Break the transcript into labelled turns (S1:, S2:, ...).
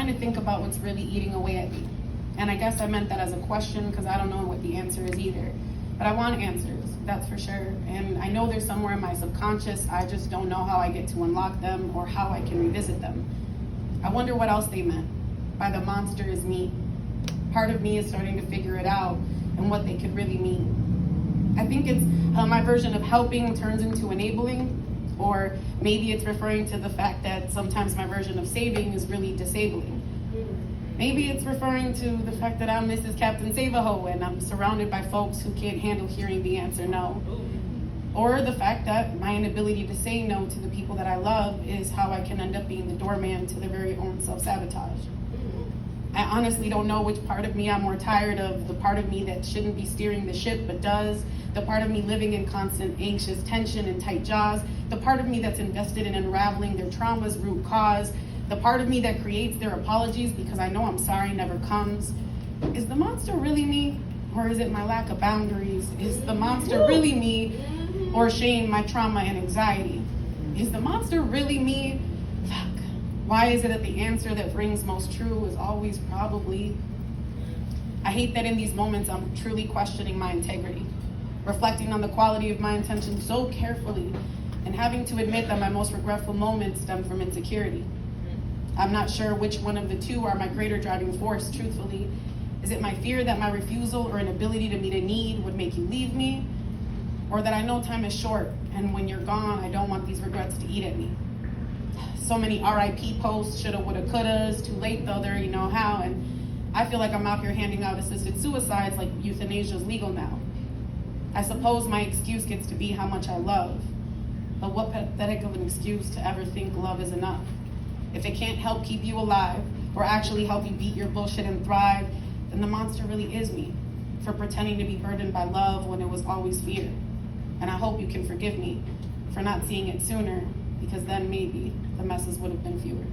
S1: trying to think about what's really eating away at me. And I guess I meant that as a question because I don't know what the answer is either. But I want answers, that's for sure. And I know they're somewhere in my subconscious. I just don't know how I get to unlock them or how I can revisit them. I wonder what else they meant by the monster is me. Part of me is starting to figure it out and what they could really mean. I think it's my version of helping turns into enabling, or maybe it's referring to the fact that sometimes my version of saving is really disabling. Maybe it's referring to the fact that I'm Mrs. Captain Save-A-Ho and I'm surrounded by folks who can't handle hearing the answer no. Or the fact that my inability to say no to the people that I love is how I can end up being the doorman to their very own self-sabotage. I honestly don't know which part of me I'm more tired of, the part of me that shouldn't be steering the ship but does, the part of me living in constant anxious tension and tight jaws, the part of me that's invested in unraveling their trauma's root cause, the part of me that creates their apologies because I know I'm sorry never comes. Is the monster really me? Or is it my lack of boundaries? Is the monster really me? Or shame, my trauma, and anxiety? Is the monster really me? Fuck. Why is it that the answer that rings most true is always probably? I hate that in these moments I'm truly questioning my integrity, reflecting on the quality of my intention so carefully, and having to admit that my most regretful moments stem from insecurity. I'm not sure which one of the two are my greater driving force, truthfully. Is it my fear that my refusal or inability to meet a need would make you leave me? Or that I know time is short, and when you're gone, I don't want these regrets to eat at me? So many RIP posts, shoulda, woulda, couldas, too late though, there you know how, and I feel like I'm out here handing out assisted suicides like euthanasia is legal now. I suppose my excuse gets to be how much I love, but what pathetic of an excuse to ever think love is enough. If it can't help keep you alive, or actually help you beat your bullshit and thrive, then the monster really is me, for pretending to be burdened by love when it was always fear. And I hope you can forgive me for not seeing it sooner, because then maybe the messes would have been fewer.